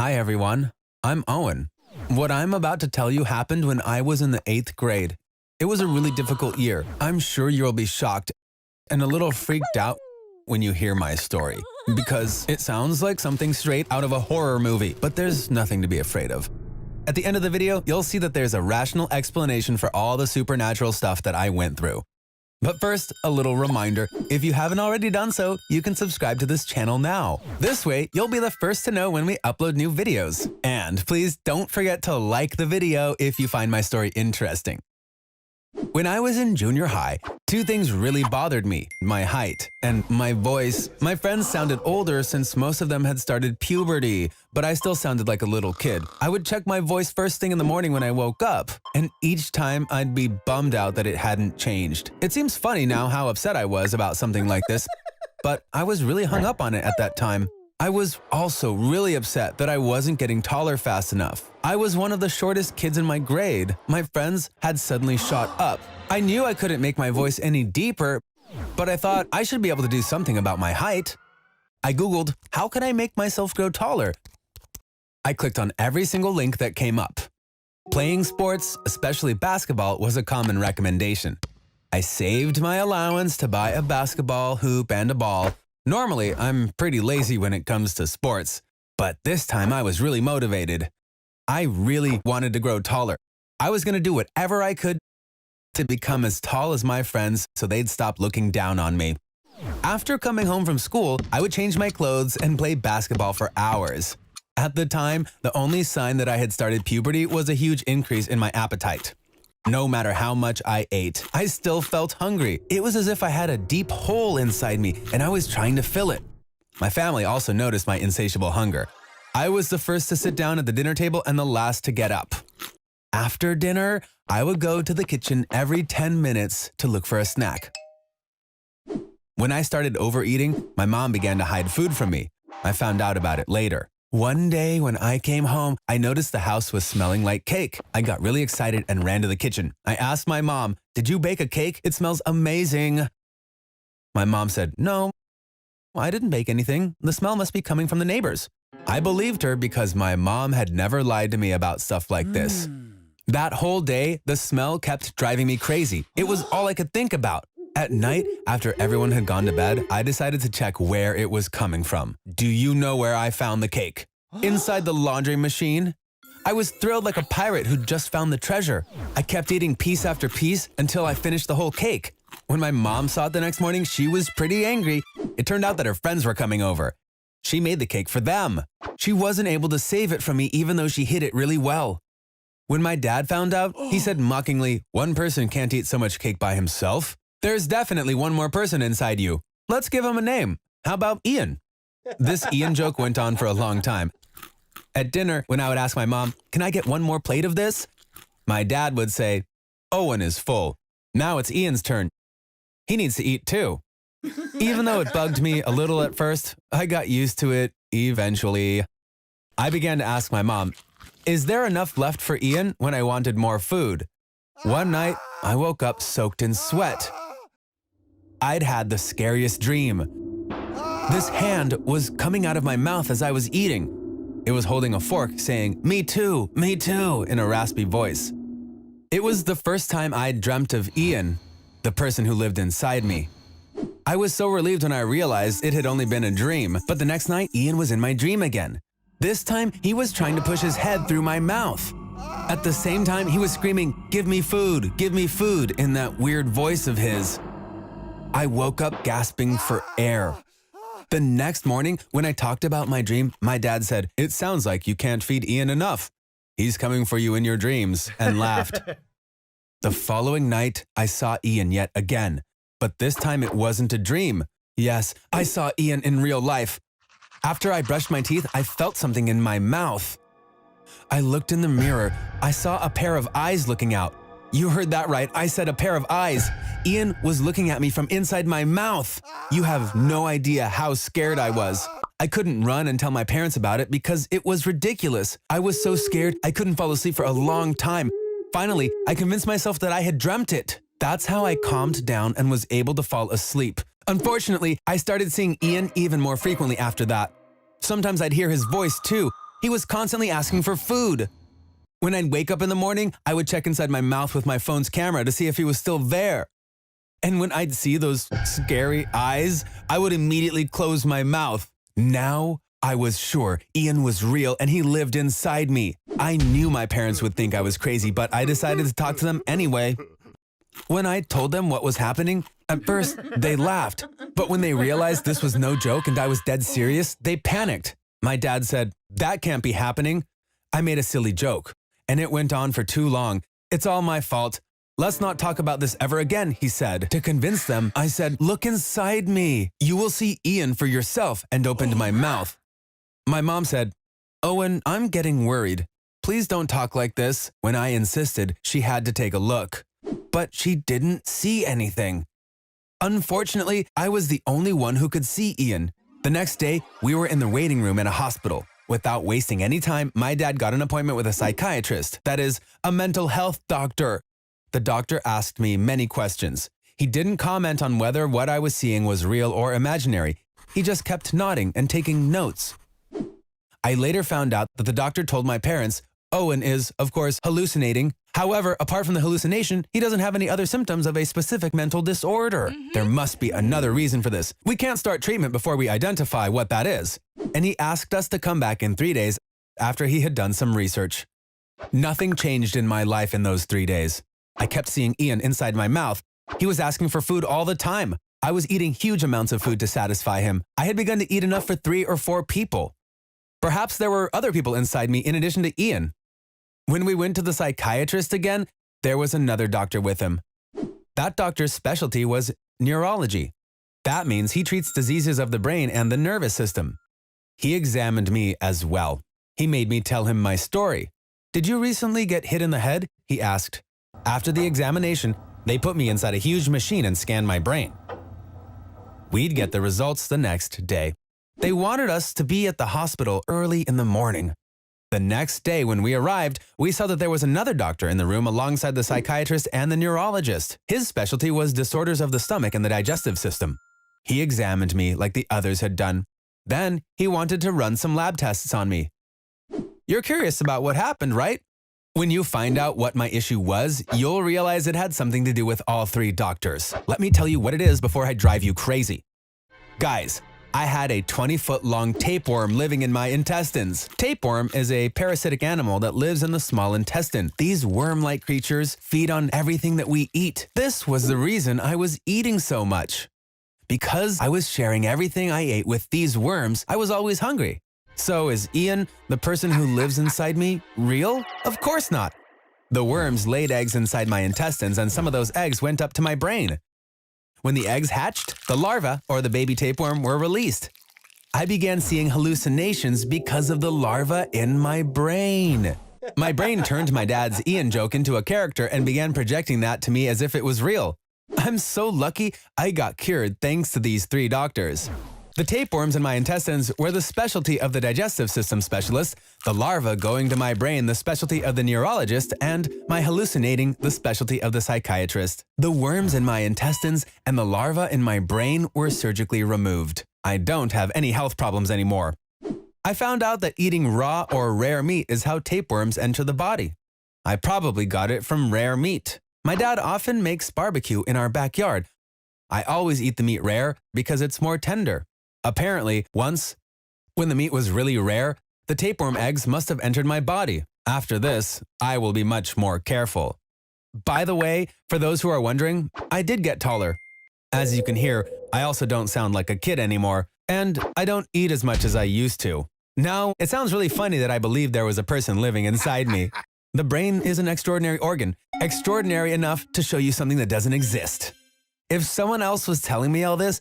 Hi everyone, I'm Owen. What I'm about to tell you happened when I was in the 8th grade. It was a really difficult year. I'm sure you'll be shocked and a little freaked out when you hear my story, because it sounds like something straight out of a horror movie, but there's nothing to be afraid of. At the end of the video, you'll see that there's a rational explanation for all the supernatural stuff that I went through. But first, a little reminder, if you haven't already done so, you can subscribe to this channel now. This way, you'll be the first to know when we upload new videos. And please don't forget to like the video if you find my story interesting. When I was in junior high, two things really bothered me: my height and my voice. My friends sounded older since most of them had started puberty, but I still sounded like a little kid. I would check my voice first thing in the morning when I woke up, and each time I'd be bummed out that it hadn't changed. It seems funny now how upset I was about something like this, but I was really hung up on it at that time. I was also really upset that I wasn't getting taller fast enough. I was one of the shortest kids in my grade. My friends had suddenly shot up. I knew I couldn't make my voice any deeper, but I thought I should be able to do something about my height. I Googled, how can I make myself grow taller? I clicked on every single link that came up. Playing sports, especially basketball, was a common recommendation. I saved my allowance to buy a basketball hoop and a ball. Normally, I'm pretty lazy when it comes to sports, but this time I was really motivated. I really wanted to grow taller. I was going to do whatever I could to become as tall as my friends so they'd stop looking down on me. After coming home from school, I would change my clothes and play basketball for hours. At the time, the only sign that I had started puberty was a huge increase in my appetite. No matter how much I ate, I still felt hungry. It was as if I had a deep hole inside me and I was trying to fill it. My family also noticed my insatiable hunger. I was the first to sit down at the dinner table and the last to get up. After dinner, I would go to the kitchen every 10 minutes to look for a snack. When I started overeating, my mom began to hide food from me. I found out about it later. One day when I came home, I noticed the house was smelling like cake. I got really excited and ran to the kitchen. I asked my mom, "Did you bake a cake? It smells amazing." My mom said, "No, I didn't bake anything. The smell must be coming from the neighbors." I believed her because my mom had never lied to me about stuff like this. That whole day, the smell kept driving me crazy. It was all I could think about. At night, after everyone had gone to bed, I decided to check where it was coming from. Do you know where I found the cake? Inside the laundry machine. I was thrilled like a pirate who just found the treasure. I kept eating piece after piece until I finished the whole cake. When my mom saw it the next morning, she was pretty angry. It turned out that her friends were coming over. She made the cake for them. She wasn't able to save it from me even though she hid it really well. When my dad found out, he said mockingly, "One person can't eat so much cake by himself. There's definitely one more person inside you. Let's give him a name. How about Ian?" This Ian joke went on for a long time. At dinner, when I would ask my mom, "Can I get one more plate of this?" my dad would say, "Owen is full. Now it's Ian's turn. He needs to eat too." Even though it bugged me a little at first, I got used to it eventually. I began to ask my mom, "Is there enough left for Ian?" when I wanted more food. One night, I woke up soaked in sweat. I'd had the scariest dream. This hand was coming out of my mouth as I was eating. It was holding a fork saying, me too," in a raspy voice. It was the first time I'd dreamt of Ian, the person who lived inside me. I was so relieved when I realized it had only been a dream, but the next night, Ian was in my dream again. This time, he was trying to push his head through my mouth. At the same time, he was screaming, give me food," in that weird voice of his. I woke up gasping for air. The next morning, when I talked about my dream, my dad said, "It sounds like you can't feed Ian enough. He's coming for you in your dreams," and laughed. The following night, I saw Ian yet again, but this time it wasn't a dream. Yes, I saw Ian in real life. After I brushed my teeth, I felt something in my mouth. I looked in the mirror. I saw a pair of eyes looking out. You heard that right, I said a pair of eyes. Ian was looking at me from inside my mouth. You have no idea how scared I was. I couldn't run and tell my parents about it because it was ridiculous. I was so scared I couldn't fall asleep for a long time. Finally, I convinced myself that I had dreamt it. That's how I calmed down and was able to fall asleep. Unfortunately, I started seeing Ian even more frequently after that. Sometimes I'd hear his voice too. He was constantly asking for food. When I'd wake up in the morning, I would check inside my mouth with my phone's camera to see if he was still there. And when I'd see those scary eyes, I would immediately close my mouth. Now, I was sure Ian was real and he lived inside me. I knew my parents would think I was crazy, but I decided to talk to them anyway. When I told them what was happening, at first they laughed. But when they realized this was no joke and I was dead serious, they panicked. My dad said, "That can't be happening." I made a silly joke, and it went on for too long. "It's all my fault. Let's not talk about this ever again," he said. To convince them, I said, "Look inside me. You will see Ian for yourself," and opened my mouth. My mom said, "Owen, I'm getting worried. Please don't talk like this." When I insisted, she had to take a look. But she didn't see anything. Unfortunately, I was the only one who could see Ian. The next day, we were in the waiting room in a hospital. Without wasting any time, my dad got an appointment with a psychiatrist, that is, a mental health doctor. The doctor asked me many questions. He didn't comment on whether what I was seeing was real or imaginary. He just kept nodding and taking notes. I later found out that the doctor told my parents Owen is, of course, hallucinating. However, apart from the hallucination, he doesn't have any other symptoms of a specific mental disorder. There must be another reason for this. We can't start treatment before we identify what that is. And he asked us to come back in 3 days after he had done some research. Nothing changed in my life in those 3 days. I kept seeing Ian inside my mouth. He was asking for food all the time. I was eating huge amounts of food to satisfy him. I had begun to eat enough for 3 or 4 people. Perhaps there were other people inside me in addition to Ian. When we went to the psychiatrist again, there was another doctor with him. That doctor's specialty was neurology. That means he treats diseases of the brain and the nervous system. He examined me as well. He made me tell him my story. "Did you recently get hit in the head?" he asked. After the examination, they put me inside a huge machine and scanned my brain. We'd get the results the next day. They wanted us to be at the hospital early in the morning. The next day when we arrived, we saw that there was another doctor in the room alongside the psychiatrist and the neurologist. His specialty was disorders of the stomach and the digestive system. He examined me like the others had done. Then he wanted to run some lab tests on me. You're curious about what happened, right? When you find out what my issue was, you'll realize it had something to do with all 3 doctors. Let me tell you what it is before I drive you crazy. Guys, I had a 20-foot-long tapeworm living in my intestines. Tapeworm is a parasitic animal that lives in the small intestine. These worm-like creatures feed on everything that we eat. This was the reason I was eating so much. Because I was sharing everything I ate with these worms, I was always hungry. So is Ian, the person who lives inside me, real? Of course not. The worms laid eggs inside my intestines, and some of those eggs went up to my brain. When the eggs hatched, the larvae, or the baby tapeworm, were released. I began seeing hallucinations because of the larvae in my brain. My brain turned my dad's Ian joke into a character and began projecting that to me as if it was real. I'm so lucky I got cured thanks to these 3 doctors. The tapeworms in my intestines were the specialty of the digestive system specialist, the larva going to my brain the specialty of the neurologist, and my hallucinating the specialty of the psychiatrist. The worms in my intestines and the larva in my brain were surgically removed. I don't have any health problems anymore. I found out that eating raw or rare meat is how tapeworms enter the body. I probably got it from rare meat. My dad often makes barbecue in our backyard. I always eat the meat rare because it's more tender. Apparently, once, when the meat was really rare, the tapeworm eggs must have entered my body. After this, I will be much more careful. By the way, for those who are wondering, I did get taller. As you can hear, I also don't sound like a kid anymore, and I don't eat as much as I used to. Now, it sounds really funny that I believed there was a person living inside me. The brain is an extraordinary organ, extraordinary enough to show you something that doesn't exist. If someone else was telling me all this,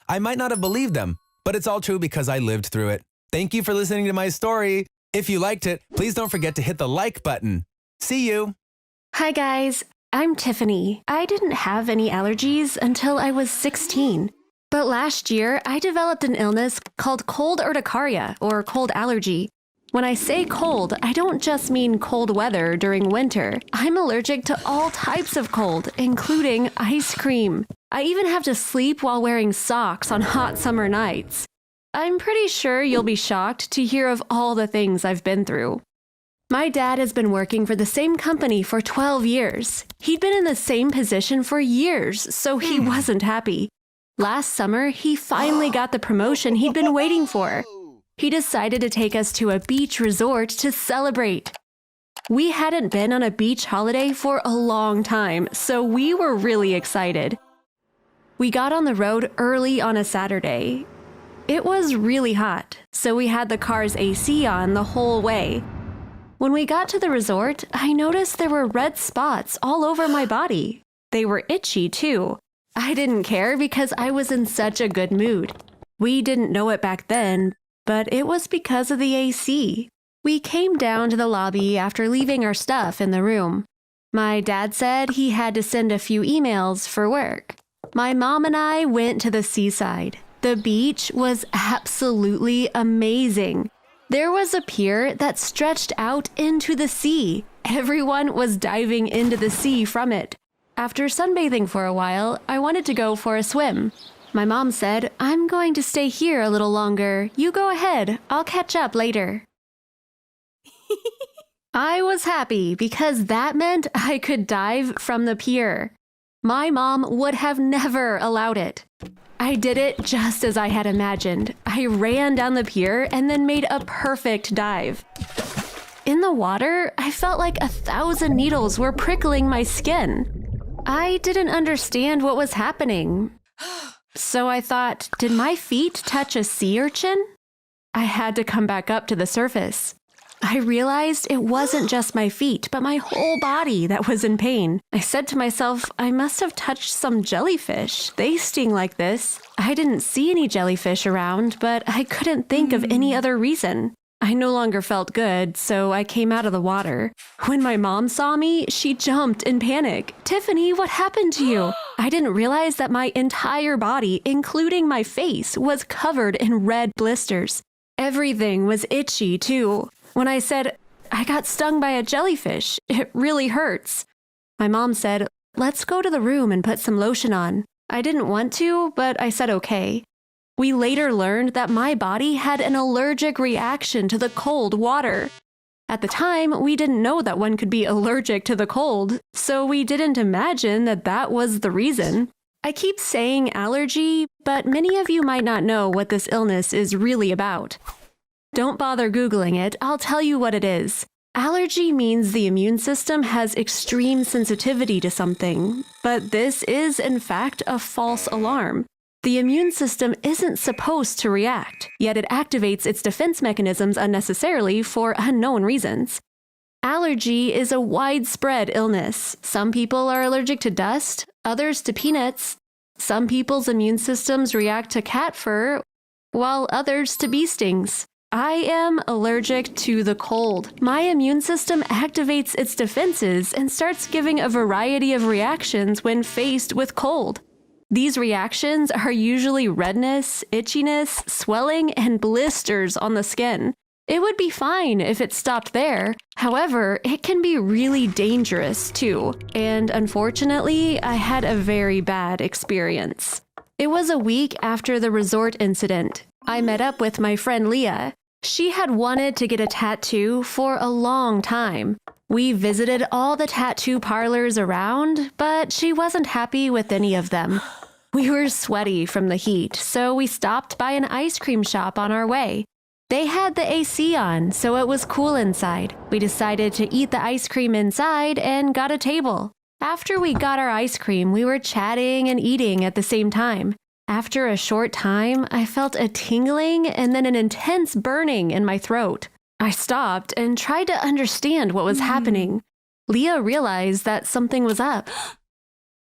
I might not have believed them. But it's all true because I lived through it. Thank you for listening to my story. If you liked it, please don't forget to hit the like button. See you. Hi guys, I'm Tiffany. I didn't have any allergies until I was 16. But last year, I developed an illness called cold urticaria, or cold allergy. When I say cold, I don't just mean cold weather during winter. I'm allergic to all types of cold, including ice cream. I even have to sleep while wearing socks on hot summer nights. I'm pretty sure you'll be shocked to hear of all the things I've been through. My dad has been working for the same company for 12 years. He'd been in the same position for years, so he wasn't happy. Last summer, he finally got the promotion he'd been waiting for. He decided to take us to a beach resort to celebrate. We hadn't been on a beach holiday for a long time, so we were really excited. We got on the road early on a Saturday. It was really hot, so we had the car's AC on the whole way. When we got to the resort, I noticed there were red spots all over my body. They were itchy, too. I didn't care because I was in such a good mood. We didn't know it back then, but it was because of the AC. We came down to the lobby after leaving our stuff in the room. My dad said he had to send a few emails for work. My mom and I went to the seaside. The beach was absolutely amazing. There was a pier that stretched out into the sea. Everyone was diving into the sea from it. After sunbathing for a while, I wanted to go for a swim. My mom said, "I'm going to stay here a little longer. You go ahead. I'll catch up later." I was happy because that meant I could dive from the pier. My mom would have never allowed it. I did it just as I had imagined. I ran down the pier and then made a perfect dive. In the water, I felt like 1,000 needles were prickling my skin. I didn't understand what was happening. So I thought, did my feet touch a sea urchin? I had to come back up to the surface. I realized it wasn't just my feet, but my whole body that was in pain. I said to myself, I must have touched some jellyfish. They sting like this. I didn't see any jellyfish around, but I couldn't think of any other reason. I no longer felt good, so I came out of the water. When my mom saw me, she jumped in panic. "Tiffany, what happened to you?" I didn't realize that my entire body, including my face, was covered in red blisters. Everything was itchy, too. When I said, "I got stung by a jellyfish, it really hurts," my mom said, "Let's go to the room and put some lotion on." I didn't want to, but I said okay. We later learned that my body had an allergic reaction to the cold water. At the time, we didn't know that one could be allergic to the cold, so we didn't imagine that that was the reason. I keep saying allergy, but many of you might not know what this illness is really about. Don't bother Googling it, I'll tell you what it is. Allergy means the immune system has extreme sensitivity to something, but this is, in fact, a false alarm. The immune system isn't supposed to react, yet it activates its defense mechanisms unnecessarily for unknown reasons. Allergy is a widespread illness. Some people are allergic to dust, others to peanuts. Some people's immune systems react to cat fur, while others to bee stings. I am allergic to the cold. My immune system activates its defenses and starts giving a variety of reactions when faced with cold. These reactions are usually redness, itchiness, swelling, and blisters on the skin. It would be fine if it stopped there. However, it can be really dangerous too. And unfortunately, I had a very bad experience. It was a week after the resort incident. I met up with my friend Leah. She had wanted to get a tattoo for a long time. We visited all the tattoo parlors around, but she wasn't happy with any of them. We were sweaty from the heat, so we stopped by an ice cream shop on our way. They had the AC on, so it was cool inside. We decided to eat the ice cream inside and got a table. After we got our ice cream, we were chatting and eating at the same time. After a short time, I felt a tingling and then an intense burning in my throat. I stopped and tried to understand what was happening. Leah realized that something was up.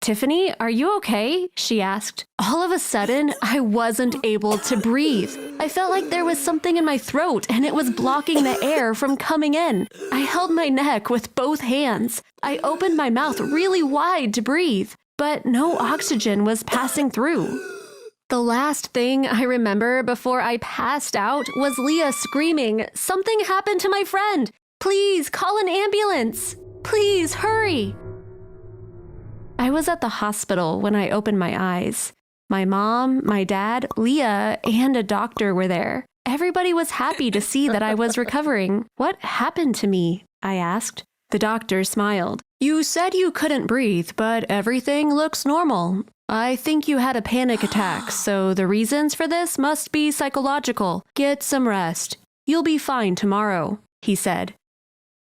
"Tiffany, are you okay?" she asked. All of a sudden, I wasn't able to breathe. I felt like there was something in my throat and it was blocking the air from coming in. I held my neck with both hands. I opened my mouth really wide to breathe, but no oxygen was passing through. The last thing I remember before I passed out was Leah screaming, "Something happened to my friend! Please call an ambulance! Please hurry!" I was at the hospital when I opened my eyes. My mom, my dad, Leah, and a doctor were there. Everybody was happy to see that I was recovering. What happened to me? I asked. The doctor smiled. You said you couldn't breathe, but everything looks normal. I think you had a panic attack, so the reasons for this must be psychological. Get some rest. You'll be fine tomorrow, he said.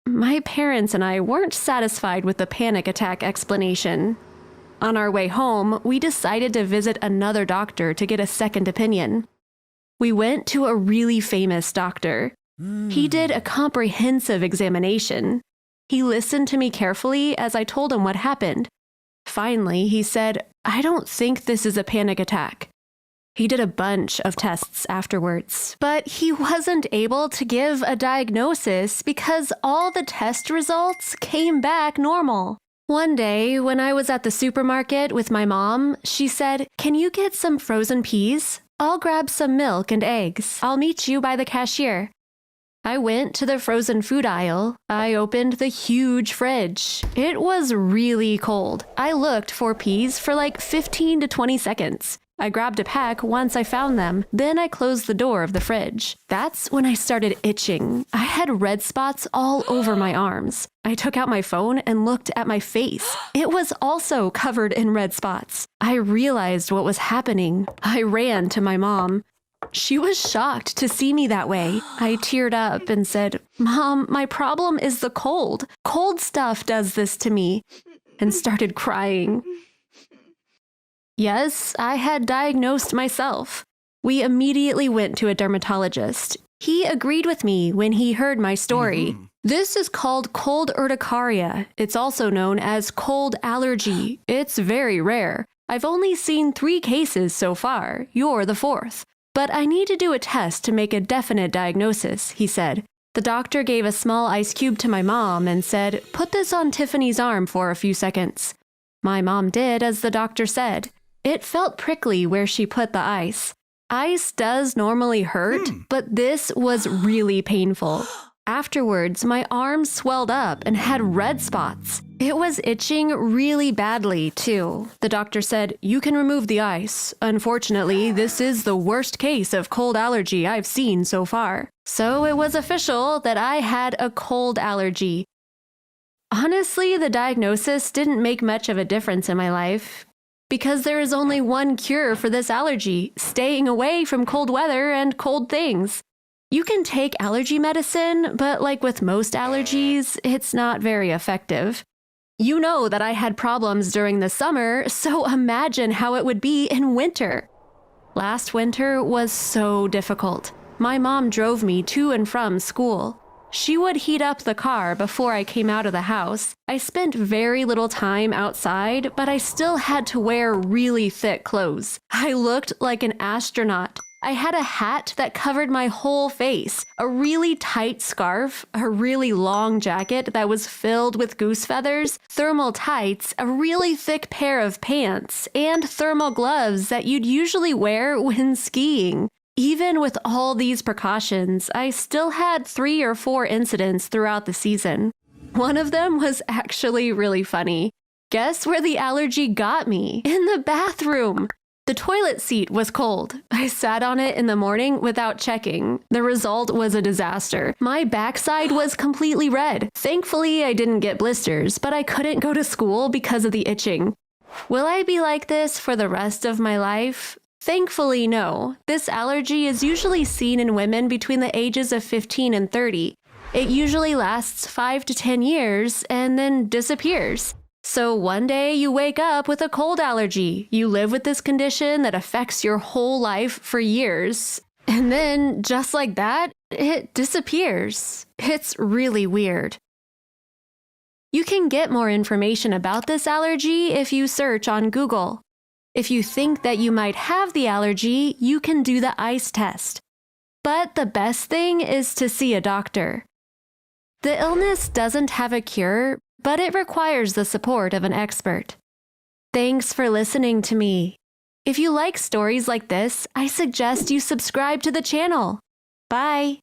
My parents and I weren't satisfied with the panic attack explanation. On our way home, we decided to visit another doctor to get a second opinion. We went to a really famous doctor. He did a comprehensive examination. He listened to me carefully as I told him what happened. Finally, he said, I don't think this is a panic attack. He did a bunch of tests afterwards, but he wasn't able to give a diagnosis because all the test results came back normal. One day, when I was at the supermarket with my mom, she said, Can you get some frozen peas? I'll grab some milk and eggs. I'll meet you by the cashier. I went to the frozen food aisle. I opened the huge fridge. It was really cold. I looked for peas for like 15 to 20 seconds. I grabbed a pack once I found them. Then I closed the door of the fridge. That's when I started itching. I had red spots all over my arms. I took out my phone and looked at my face. It was also covered in red spots. I realized what was happening. I ran to my mom. She was shocked to see me that way. I teared up and said, Mom, my problem is the cold. Cold stuff does this to me. And started crying. Yes, I had diagnosed myself. We immediately went to a dermatologist. He agreed with me when he heard my story. This is called cold urticaria. It's also known as cold allergy. It's very rare. I've only seen 3 cases so far. You're the 4th. But I need to do a test to make a definite diagnosis, he said. The doctor gave a small ice cube to my mom and said, Put this on Tiffany's arm for a few seconds. My mom did as the doctor said. It felt prickly where she put the ice. Ice does normally hurt, but this was really painful. Afterwards, my arm swelled up and had red spots. It was itching really badly, too. The doctor said, You can remove the ice. Unfortunately, this is the worst case of cold allergy I've seen so far. So it was official that I had a cold allergy. Honestly, the diagnosis didn't make much of a difference in my life. Because there is only one cure for this allergy, staying away from cold weather and cold things. You can take allergy medicine, but like with most allergies, it's not very effective. You know that I had problems during the summer, so imagine how it would be in winter. Last winter was so difficult. My mom drove me to and from school. She would heat up the car before I came out of the house. I spent very little time outside, but I still had to wear really thick clothes. I looked like an astronaut. I had a hat that covered my whole face, a really tight scarf, a really long jacket that was filled with goose feathers, thermal tights, a really thick pair of pants, and thermal gloves that you'd usually wear when skiing. Even with all these precautions, I still had 3 or 4 incidents throughout the season. One of them was actually really funny. Guess where the allergy got me? In the bathroom! The toilet seat was cold. I sat on it in the morning without checking. The result was a disaster. My backside was completely red. Thankfully, I didn't get blisters, but I couldn't go to school because of the itching. Will I be like this for the rest of my life? Thankfully, no. This allergy is usually seen in women between the ages of 15 and 30. It usually lasts 5 to 10 years and then disappears. So one day you wake up with a cold allergy. You live with this condition that affects your whole life for years. And then, just like that, it disappears. It's really weird. You can get more information about this allergy if you search on Google. If you think that you might have the allergy, you can do the ice test. But the best thing is to see a doctor. The illness doesn't have a cure, but it requires the support of an expert. Thanks for listening to me. If you like stories like this, I suggest you subscribe to the channel. Bye.